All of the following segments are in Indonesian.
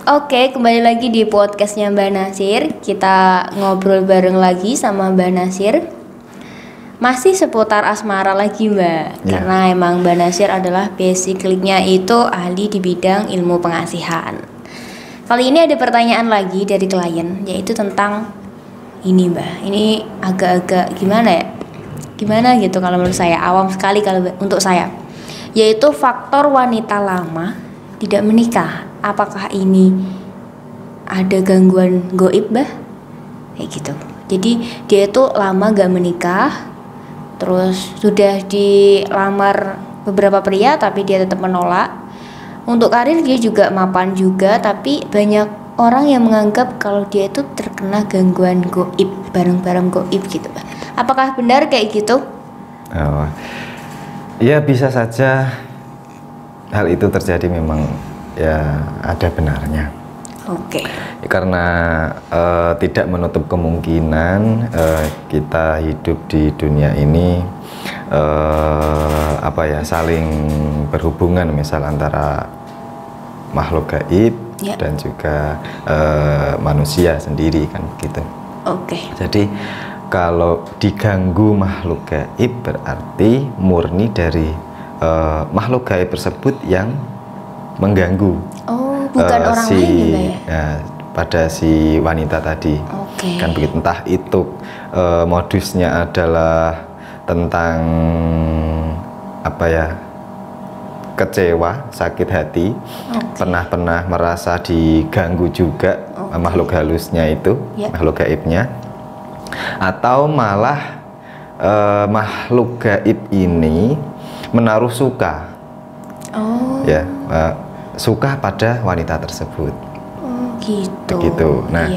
Oke, kembali lagi di podcastnya Mbak Nasir. Kita ngobrol bareng lagi sama Mbak Nasir. Masih seputar asmara lagi Mbak, karena emang Mbak Nasir adalah basically-nya itu ahli di bidang ilmu pengasihan. Kali ini ada pertanyaan lagi dari klien, yaitu tentang ini Mbak. Ini agak-agak gimana ya? Gimana gitu kalau menurut saya, awam sekali kalau untuk saya. Yaitu faktor wanita lama tidak menikah. Apakah ini ada gangguan goib Mbak? Kayak gitu. Jadi dia itu lama gak menikah, terus sudah dilamar beberapa pria tapi dia tetap menolak. Untuk karir dia juga mapan juga, tapi banyak orang yang menganggap kalau dia itu terkena gangguan goib, barang-barang goib gitu Mbak. Apakah benar kayak gitu? Oh, ya bisa saja hal itu terjadi, memang ya ada benarnya. Oke. Karena tidak menutup kemungkinan kita hidup di dunia ini saling berhubungan, misal antara makhluk gaib dan juga manusia sendiri kan begitu. Oke. Jadi kalau diganggu makhluk gaib berarti murni dari makhluk gaib tersebut yang mengganggu. Oh, bukan orang lain ya? Pada si wanita tadi. Kan begitu, entah itu modusnya adalah tentang kecewa, sakit hati, pernah merasa diganggu juga makhluk halusnya itu, makhluk gaibnya, atau malah makhluk gaib ini menaruh suka, suka pada wanita tersebut. Gitu. Begitu. Nah,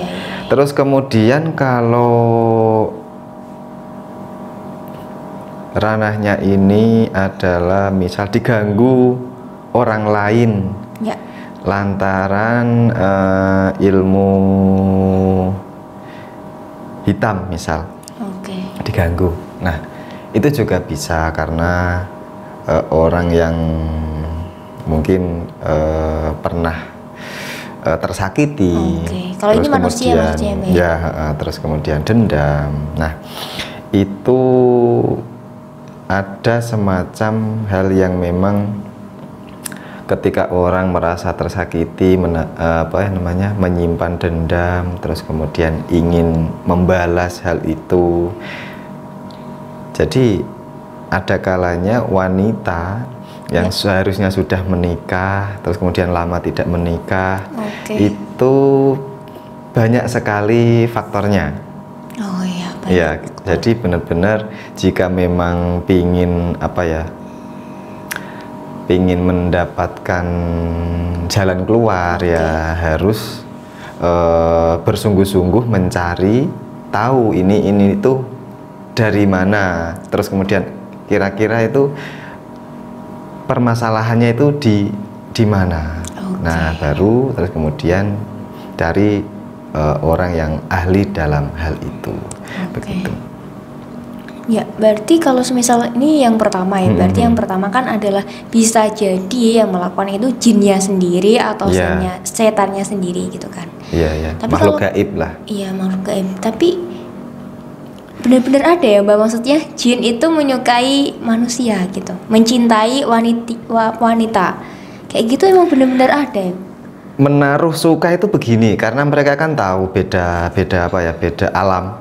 terus kemudian kalau ranahnya ini adalah misal diganggu orang lain lantaran ilmu hitam misal, diganggu. Nah, itu juga bisa karena orang yang mungkin pernah tersakiti. Kalau ini manusia maksudnya ya, terus kemudian dendam. Nah, itu ada semacam hal yang memang ketika orang merasa tersakiti, menyimpan dendam, terus kemudian ingin membalas hal itu. Jadi ada kalanya wanita yang seharusnya sudah menikah terus kemudian lama tidak menikah, itu banyak sekali faktornya. Ya, jadi benar-benar jika memang pingin mendapatkan jalan keluar, ya harus bersungguh-sungguh mencari tahu ini itu dari mana, terus kemudian kira-kira itu permasalahannya itu di mana. Nah, baru terus kemudian dari orang yang ahli dalam hal itu. Begitu. Ya, berarti kalau semisal ini yang pertama ya, berarti yang pertama kan adalah bisa jadi yang melakukan itu jinnya sendiri atau setannya sendiri gitu kan. Iya. Tapi makhluk gaib lah. Iya, makhluk gaib. Tapi benar-benar ada ya Mbak, maksudnya jin itu menyukai manusia gitu, mencintai wanita kayak gitu, emang benar-benar ada ya? Menaruh suka itu begini, karena mereka kan tahu beda alam.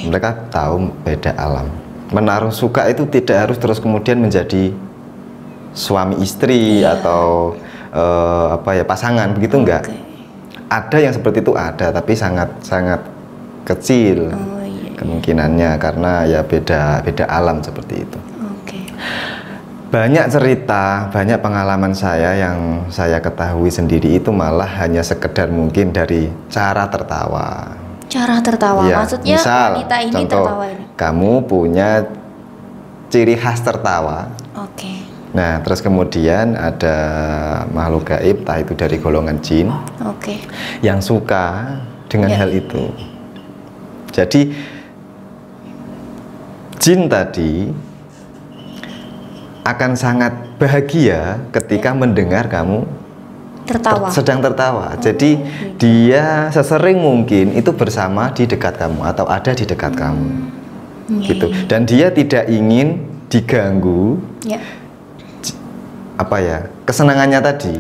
Mereka tahu beda alam. Menaruh suka itu tidak harus terus kemudian menjadi suami istri atau pasangan, begitu enggak. Ada yang seperti itu, ada, tapi sangat kecil kemungkinannya, karena ya beda alam seperti itu. Banyak cerita, banyak pengalaman saya yang saya ketahui sendiri itu malah hanya sekedar mungkin dari cara tertawa. Cara tertawa, maksudnya misal, wanita ini contoh, tertawa ini. Kamu punya ciri khas tertawa. Nah, terus kemudian ada makhluk gaib, entah itu dari golongan jin, yang suka dengan hal itu. Jadi jin tadi akan sangat bahagia ketika mendengar kamu sedang tertawa. Jadi dia sesering mungkin itu bersama di dekat kamu atau ada di dekat kamu, gitu. Dan dia tidak ingin diganggu, apa ya, kesenangannya tadi.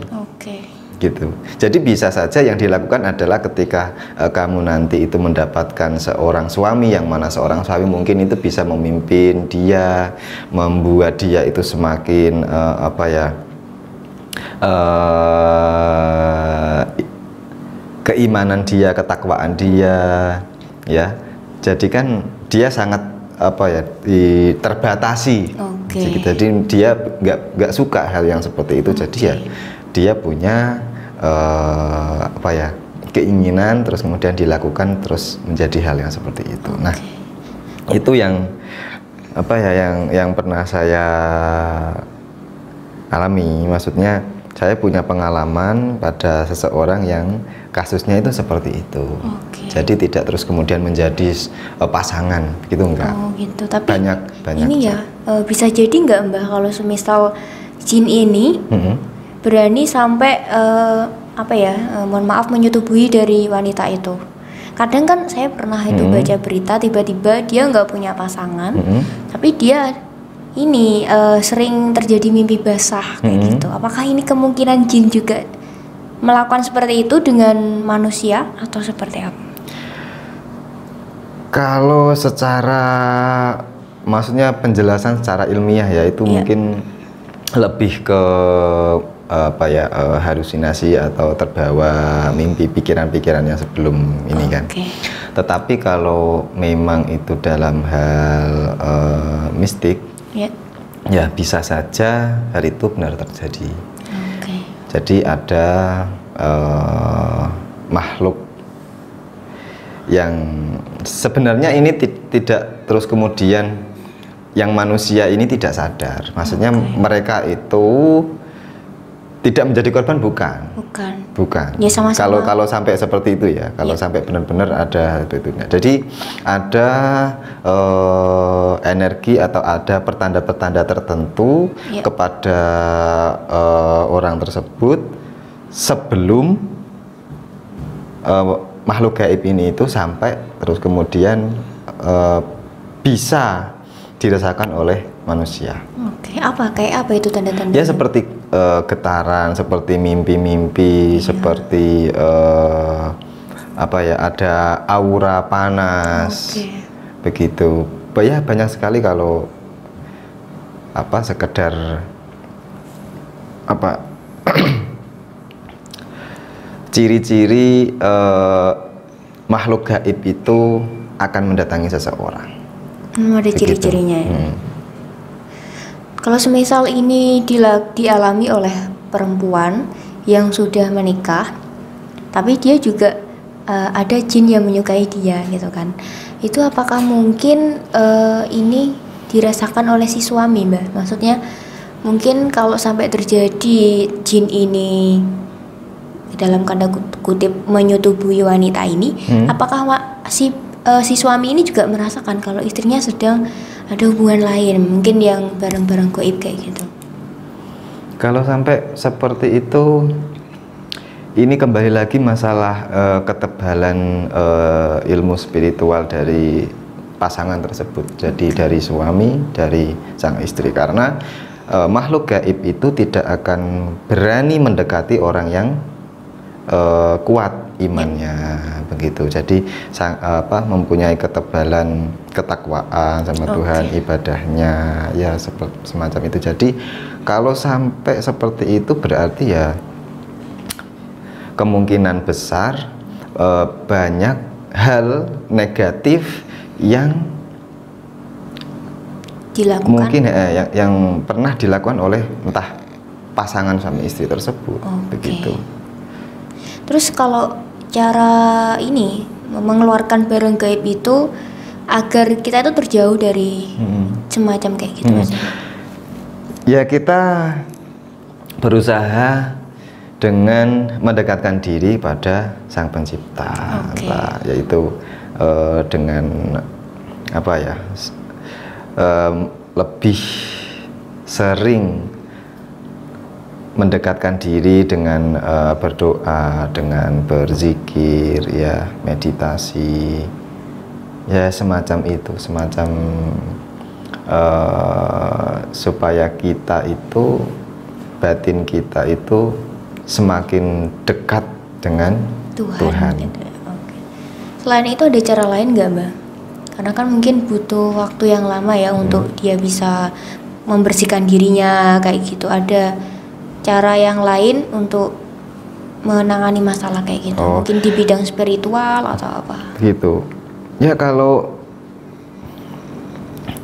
Gitu. Jadi bisa saja yang dilakukan adalah ketika kamu nanti itu mendapatkan seorang suami, yang mana seorang suami mungkin itu bisa memimpin dia, membuat dia itu semakin apa ya, keimanan dia, ketakwaan dia, ya. Jadi kan dia sangat apa ya, terbatasi. Jadi dia nggak suka hal yang seperti itu. Jadi ya dia punya apa ya, keinginan, terus kemudian dilakukan, terus menjadi hal yang seperti itu. Nah, itu yang apa ya, yang pernah saya alami. Maksudnya saya punya pengalaman pada seseorang yang kasusnya itu seperti itu. Jadi tidak terus kemudian menjadi pasangan, gitu enggak? Gitu. Tapi banyak aja. Ini ya bisa jadi enggak Mbah, kalau semisal jin ini berani sampai apa ya, mohon maaf, menyetubuhi dari wanita itu. Kadang kan saya pernah itu baca berita, tiba-tiba dia nggak punya pasangan, tapi dia ini sering terjadi mimpi basah kayak gitu. Apakah ini kemungkinan jin juga melakukan seperti itu dengan manusia atau seperti apa? Kalau secara, maksudnya penjelasan secara ilmiah ya, itu mungkin lebih ke apa ya, halusinasi atau terbawa mimpi, pikiran-pikiran yang sebelum ini kan. Tetapi kalau memang itu dalam hal mistik, ya bisa saja hal itu benar terjadi. Jadi ada makhluk yang sebenarnya ini tidak terus kemudian yang manusia ini tidak sadar. Maksudnya mereka itu tidak menjadi korban, bukan. Ya, sama-sama. Kalau sampai seperti itu ya, kalau sampai benar-benar ada itu. Jadi ada energi atau ada pertanda-pertanda tertentu kepada orang tersebut sebelum makhluk gaib ini itu sampai terus kemudian bisa dirasakan oleh manusia. Kayak apa itu tanda-tanda? Ya seperti getaran, seperti mimpi-mimpi, seperti apa ya, ada aura panas, begitu. Ya banyak sekali kalau apa, sekedar apa ciri-ciri makhluk gaib itu akan mendatangi seseorang. Ada ciri-cirinya ya. Kalau semisal ini dialami oleh perempuan yang sudah menikah, tapi dia juga ada jin yang menyukai dia gitu kan, itu apakah mungkin ini dirasakan oleh si suami, Mbak? Maksudnya mungkin kalau sampai terjadi jin ini dalam tanda kutip menyetubuhi wanita ini, apakah si suami ini juga merasakan kalau istrinya sedang ada hubungan lain, mungkin yang barang-barang gaib kayak gitu? Kalau sampai seperti itu, ini kembali lagi masalah ketebalan ilmu spiritual dari pasangan tersebut. Jadi dari suami, dari sang istri, karena makhluk gaib itu tidak akan berani mendekati orang yang kuat imannya, begitu. Jadi mempunyai ketebalan ketakwaan sama Tuhan, ibadahnya ya semacam itu. Jadi kalau sampai seperti itu berarti ya kemungkinan besar banyak hal negatif yang dilakukan, mungkin yang pernah dilakukan oleh entah pasangan suami istri tersebut, begitu. Terus kalau cara ini mengeluarkan barang gaib itu agar kita itu terjauh dari semacam kayak gitu, ya kita berusaha dengan mendekatkan diri pada Sang Pencipta, yaitu dengan apa ya, lebih sering mendekatkan diri dengan berdoa, dengan berzikir, ya meditasi, ya semacam itu, semacam supaya kita itu, batin kita itu semakin dekat dengan Tuhan. Gitu. Oke. Selain itu ada cara lain nggak, Mbak? Karena kan mungkin butuh waktu yang lama ya untuk dia bisa membersihkan dirinya kayak gitu. Ada cara yang lain untuk menangani masalah kayak gitu? Mungkin di bidang spiritual atau apa? Gitu. Ya kalau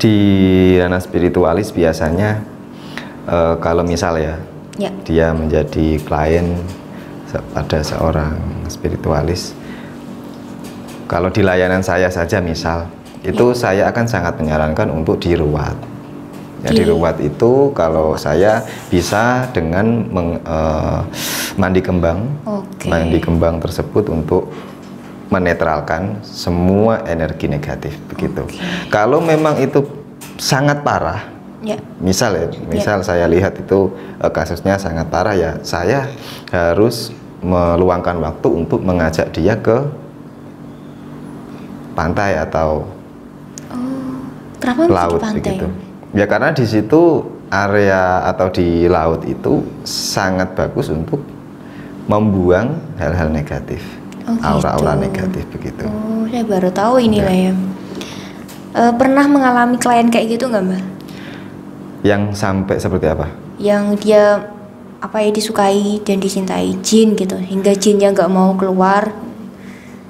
di ranah spiritualis biasanya kalau misal ya, dia menjadi klien pada seorang spiritualis, kalau di layanan saya saja misal, itu saya akan sangat menyarankan untuk diruat. Ya, diruat itu kalau saya bisa dengan mandi kembang, mandi kembang tersebut untuk menetralkan semua energi negatif begitu. Kalau memang itu sangat parah, misal saya lihat itu kasusnya sangat parah, ya saya harus meluangkan waktu untuk mengajak dia ke pantai atau laut begitu. Ya karena di situ area atau di laut itu sangat bagus untuk membuang hal-hal negatif, aura-aura negatif begitu. Saya baru tahu ini lah ya. Pernah mengalami klien kayak gitu nggak, Mbak? Yang sampai seperti apa? Yang dia disukai dan dicintai jin gitu, hingga jinnya nggak mau keluar.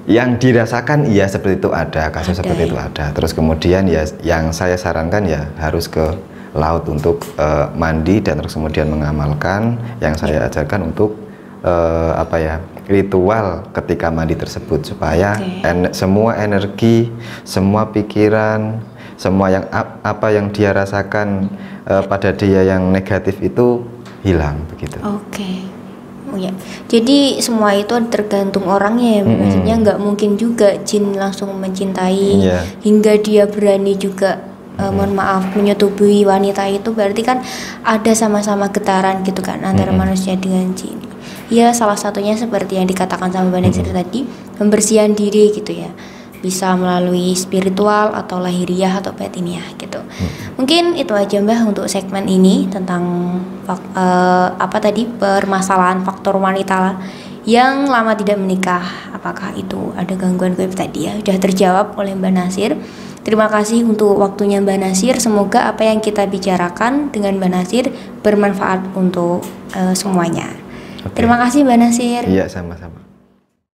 Yang dirasakan iya seperti itu ada, kasus seperti itu ada. Terus kemudian ya yang saya sarankan ya harus ke laut untuk mandi dan terus kemudian mengamalkan yang saya ajarkan untuk ritual ketika mandi tersebut supaya semua energi, semua pikiran, semua yang apa yang dia rasakan pada dia yang negatif itu hilang begitu. Jadi semua itu tergantung orangnya ya, maksudnya nggak mungkin juga jin langsung mencintai hingga dia berani juga mohon maaf menyetubuhi wanita itu, berarti kan ada sama-sama getaran gitu kan antara manusia dengan jin. Ya salah satunya seperti yang dikatakan sama Mbak Nasir tadi, pembersihan diri gitu ya, bisa melalui spiritual atau lahiriah atau batiniah gitu. Mungkin itu aja Mbak untuk segmen ini tentang permasalahan faktor wanita yang lama tidak menikah. Apakah itu ada gangguan gaib tadi ya? Sudah terjawab oleh Mbak Nasir. Terima kasih untuk waktunya Mbak Nasir. Semoga apa yang kita bicarakan dengan Mbak Nasir bermanfaat untuk semuanya. Terima kasih Mbak Nasir. Iya, sama-sama.